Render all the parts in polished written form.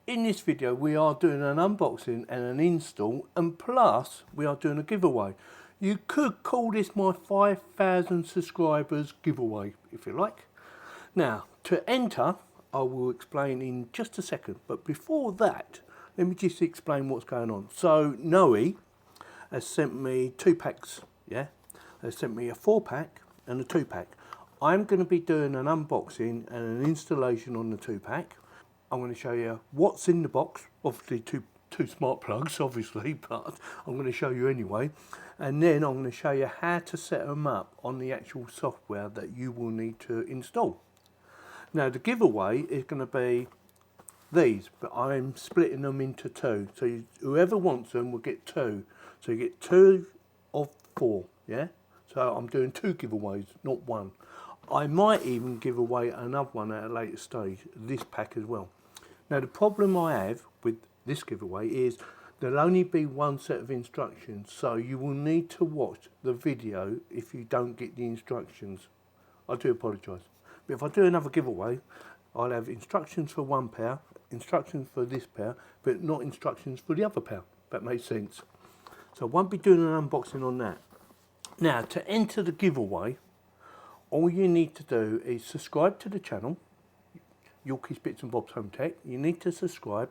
in this video we are doing an unboxing and an install, and plus we are doing a giveaway. You could call this my 5,000 subscribers giveaway if you like. Now to enter I will explain in just a second, but before that let me just explain what's going on. So Nooie has sent me 2 packs, yeah? They sent me a 4-pack and a 2-pack. I'm going to be doing an unboxing and an installation on the 2-pack. I'm going to show you what's in the box, obviously two smart plugs obviously, but I'm going to show you anyway. And then I'm going to show you how to set them up on the actual software that you will need to install. Now the giveaway is going to be these, but I'm splitting them into 2. So whoever wants them will get 2. So you get 2 of 4, yeah? So I'm doing 2 giveaways, not 1. I might even give away another one at a later stage, this pack as well. Now the problem I have with this giveaway is there'll only be 1 set of instructions, so you will need to watch the video if you don't get the instructions. I do apologise. But if I do another giveaway, I'll have instructions for 1 pair, instructions for this pair, but not instructions for the other pair. That makes sense. So I won't be doing an unboxing on that. Now to enter the giveaway, all you need to do is subscribe to the channel, Yorkies Bits and Bobs Home Tech. You need to subscribe.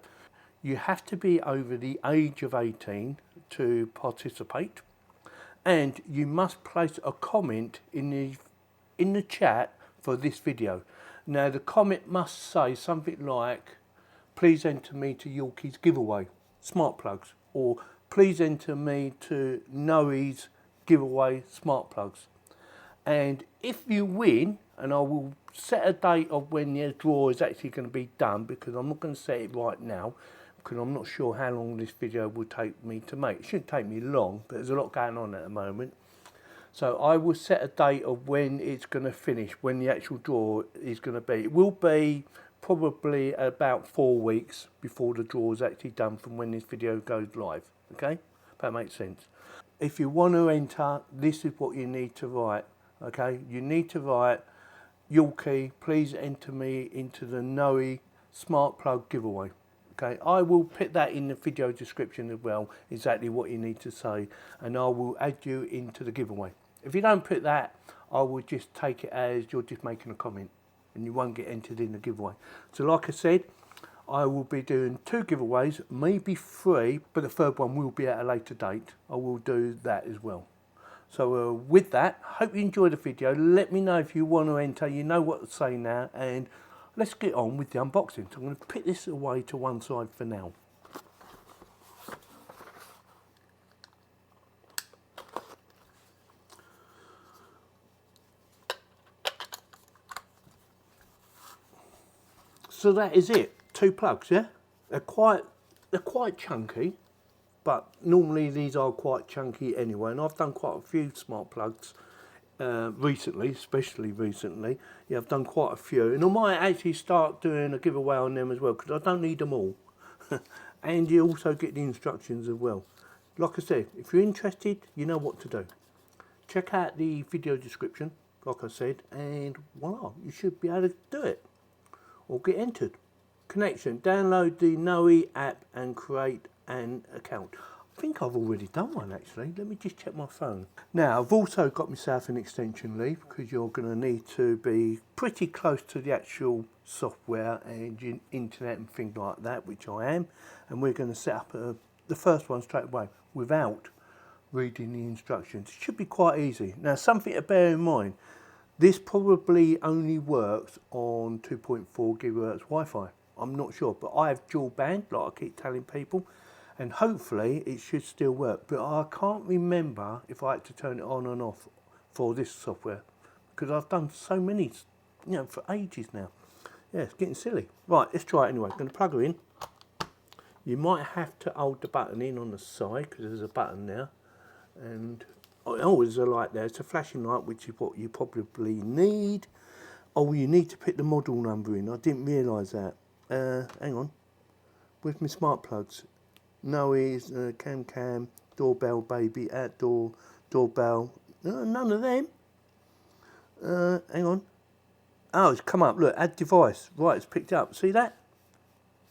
You have to be over the age of 18 to participate, and you must place a comment in the chat for this video. Now the comment must say something like, please enter me to Yorkies giveaway smart plugs, or please enter me to Nooie's giveaway smart plugs. And if you win, and I will set a date of when the draw is actually going to be done, because I'm not going to set it right now because I'm not sure how long this video will take me to make. It shouldn't take me long, but there's a lot going on at the moment. So I will set a date of when it's going to finish, when the actual draw is going to be. It will be probably about 4 weeks before the draw is actually done from when this video goes live. Okay, that makes sense. If you want to enter, this is what you need to write. Okay, you need to write, Yorkie, please enter me into the Nooie smart plug giveaway. Okay, I will put that in the video description as well, exactly what you need to say, and I will add you into the giveaway. If you don't put that, I will just take it as you're just making a comment and you won't get entered in the giveaway. So like I said, I will be doing 2 giveaways, maybe 3, but the 3rd one will be at a later date. I will do that as well. So with that, hope you enjoyed the video. Let me know if you want to enter. You know what to say now, and let's get on with the unboxing. So I'm going to put this away to one side for now. So that is it. 2 plugs, yeah? They're quite chunky, but normally these are quite chunky anyway, and I've done quite a few smart plugs recently, especially recently. Yeah, I've done quite a few, and I might actually start doing a giveaway on them as well, because I don't need them all. And you also get the instructions as well. Like I said, if you're interested, you know what to do. Check out the video description, like I said, and voila, you should be able to do it or get entered. Connection, download the Nooie app and create an account. I think I've already done one actually. Let me just check my phone. Now I've also got myself an extension lead, because you're going to need to be pretty close to the actual software and internet and things like that, which I am, and we're going to set up the first one straight away without reading the instructions. It should be quite easy. Now something to bear in mind, this probably only works on 2.4 gigahertz Wi-Fi. I'm not sure, but I have dual band, like I keep telling people, and hopefully it should still work. But I can't remember if I had to turn it on and off for this software, because I've done so many, you know, for ages now. Yeah, it's getting silly. Right, let's try it anyway. I'm going to plug her in. You might have to hold the button in on the side, because there's a button there, and oh, there's a light there. It's a flashing light, which is what you probably need. Oh, you need to put the model number in. I didn't realise that. Hang on. With my smart plugs, Nooie's, cam, doorbell, baby, outdoor, doorbell. None of them. Hang on. Oh, it's come up. Look, add device. Right, it's picked up. See that?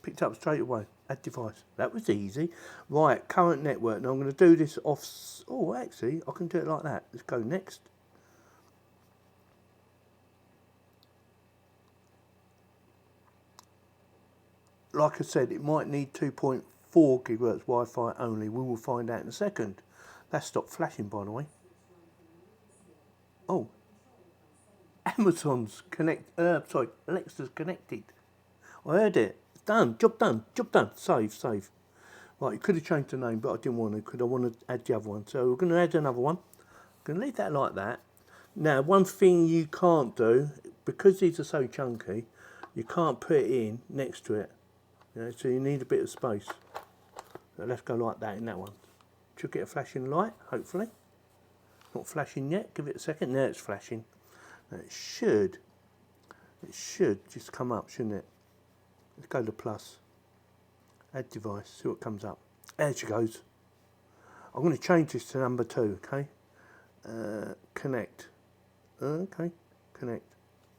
Picked up straight away. Add device. That was easy. Right, current network. Now I'm going to do this off... Oh, actually, I can do it like that. Let's go next. Like I said, it might need 2.4 gigahertz Wi-Fi only. We will find out in a second. That stopped flashing, by the way. Oh. Amazon's Alexa's connected. I heard it. It's done. Job done. Job done. Save. Right, you could have changed the name, but I didn't want to because I want to add the other one. So we're going to add another one. I'm going to leave that like that. Now, one thing you can't do, because these are so chunky, you can't put it in next to it. So you need a bit of space. So let's go like that in that one. Should get a flashing light, hopefully. Not flashing yet. Give it a second. Now it's flashing. Now it should just come up, shouldn't it? Let's go to plus. Add device. See what comes up. There she goes. I'm going to change this to number 2. Okay. Connect. Okay. Connect.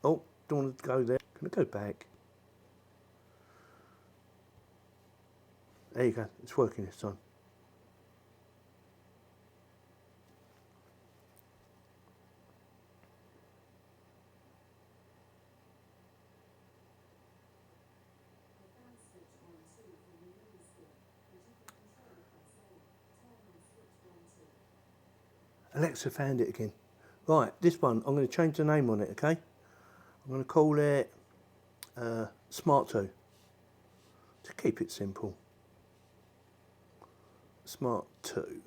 Oh, don't want to go there. Can I go back? There you go. It's working this time. Alexa found it again. Right, this one, I'm going to change the name on it, okay? I'm going to call it Smart 2. To keep it simple. Smart 2.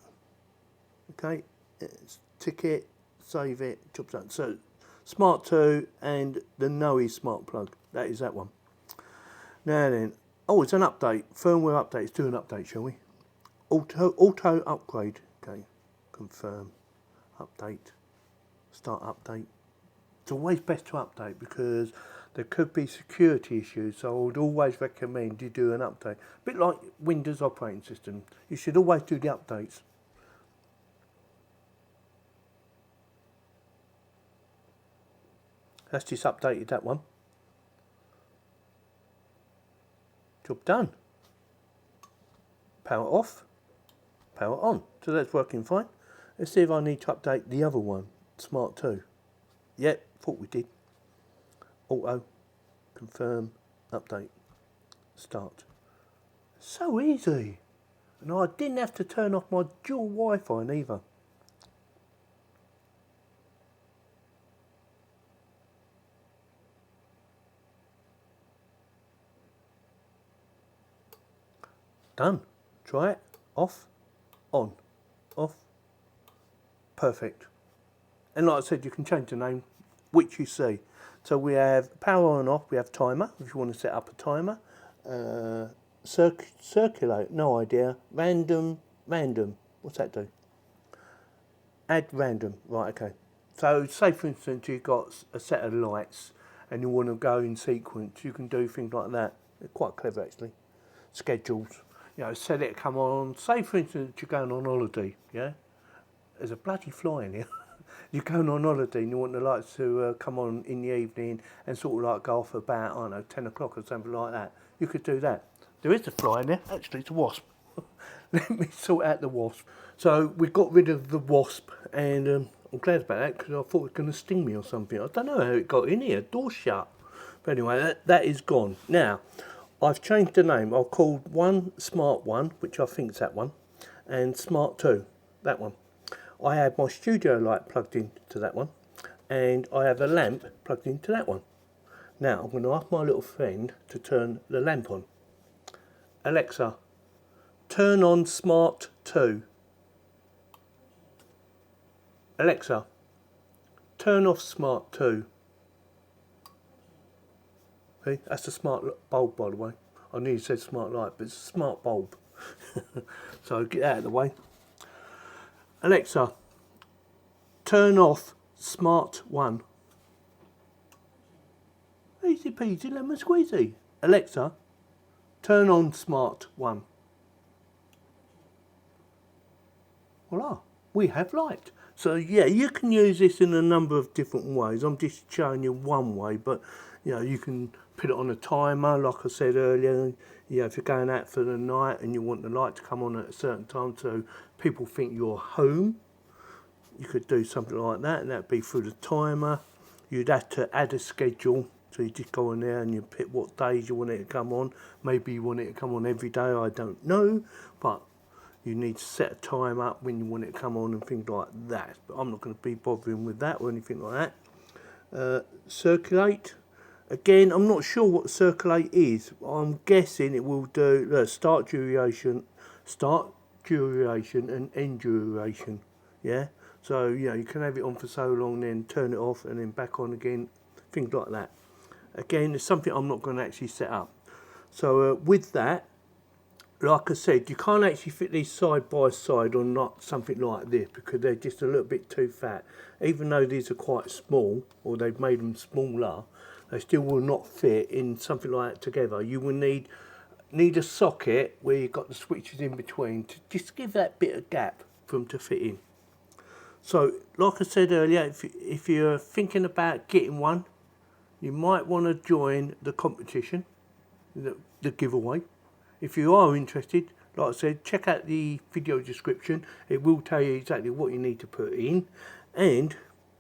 Okay, it's ticket, save it, job done. So, Smart 2 and the Nooie smart plug. That is that one. Now then, oh, it's an update. Firmware update. Let's do an update, shall we? Auto upgrade. Okay, confirm. Update. Start update. It's always best to update because there could be security issues, so I would always recommend you do an update. A bit like Windows operating system. You should always do the updates. That's just updated that one. Job done. Power off. Power on. So that's working fine. Let's see if I need to update the other one, Smart 2. Yep, thought we did. Auto, confirm, update, start. So easy. And I didn't have to turn off my dual Wi-Fi neither. Done. Try it. Off, on, off. Perfect. And like I said, you can change the name, which you see. So we have power on and off, we have timer, if you want to set up a timer. Circulate, no idea. Random, what's that do? Add random, right, okay. So say for instance you've got a set of lights and you want to go in sequence, you can do things like that. They're quite clever actually. Schedules, set it to come on. Say for instance you're going on holiday, yeah? There's a bloody fly in here. You're going on holiday and you want the lights to come on in the evening and sort of like go off about, I don't know, 10 o'clock or something like that. You could do that. There is a fly in there. Actually, it's a wasp. Let me sort out the wasp. So we got rid of the wasp and I'm glad about that because I thought it was going to sting me or something. I don't know how it got in here. Door shut. But anyway, that is gone. Now, I've changed the name. I've called one Smart 1, which I think is that one, and Smart 2, that one. I have my studio light plugged into that one and I have a lamp plugged into that one. Now I'm going to ask my little friend to turn the lamp on. Alexa, turn on Smart 2. Alexa, turn off Smart 2. See, that's a smart bulb by the way. I knew you said smart light, but it's a smart bulb. So get out of the way. Alexa, turn off Smart 1. Easy peasy lemon squeezy. Alexa, turn on Smart 1. Voila, we have light. So yeah, you can use this in a number of different ways. I'm just showing you one way, but you can put it on a timer, like I said earlier. You know, if you're going out for the night and you want the light to come on at a certain time so people think you're home, you could do something like that, and that'd be through the timer. You'd have to add a schedule, so you just go on there and you pick what days you want it to come on. Maybe you want it to come on every day, I don't know, but you need to set a time up when you want it to come on and things like that. But I'm not going to be bothering with that or anything like that. Circulate. Again, I'm not sure what circulate is. I'm guessing it will do start duration and end duration. Yeah. So you know you can have it on for so long, then turn it off and then back on again. Things like that. Again, it's something I'm not going to actually set up. So with that, like I said, you can't actually fit these side by side on not something like this because they're just a little bit too fat. Even though these are quite small, or they've made them smaller, they still will not fit in something like that together. You will need a socket where you've got the switches in between to just give that bit of gap for them to fit in. So, like I said earlier, if you're thinking about getting one, you might want to join the competition, the giveaway. If you are interested, like I said, check out the video description. It will tell you exactly what you need to put in. And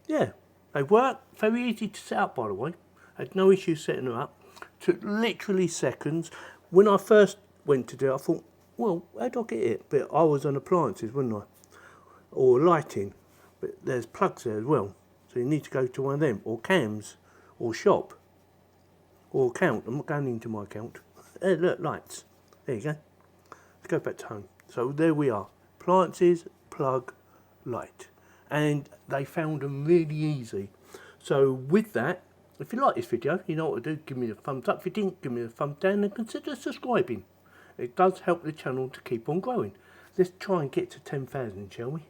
yeah, they work. Very easy to set up, by the way. I had no issue setting them up. Took literally seconds. When I first went to do it, I thought, well, how do I get it? But I was on appliances, wasn't I? Or lighting. But there's plugs there as well. So you need to go to one of them. Or cams. Or shop. Or account. I'm not going into my account. Look, lights. There you go. Let's go back to home. So there we are. Appliances, plug, light. And they found them really easy. So with that, if you like this video, you know what to do. Give me a thumbs up. If you didn't, give me a thumbs down and consider subscribing. It does help the channel to keep on growing. Let's try and get to 10,000, shall we?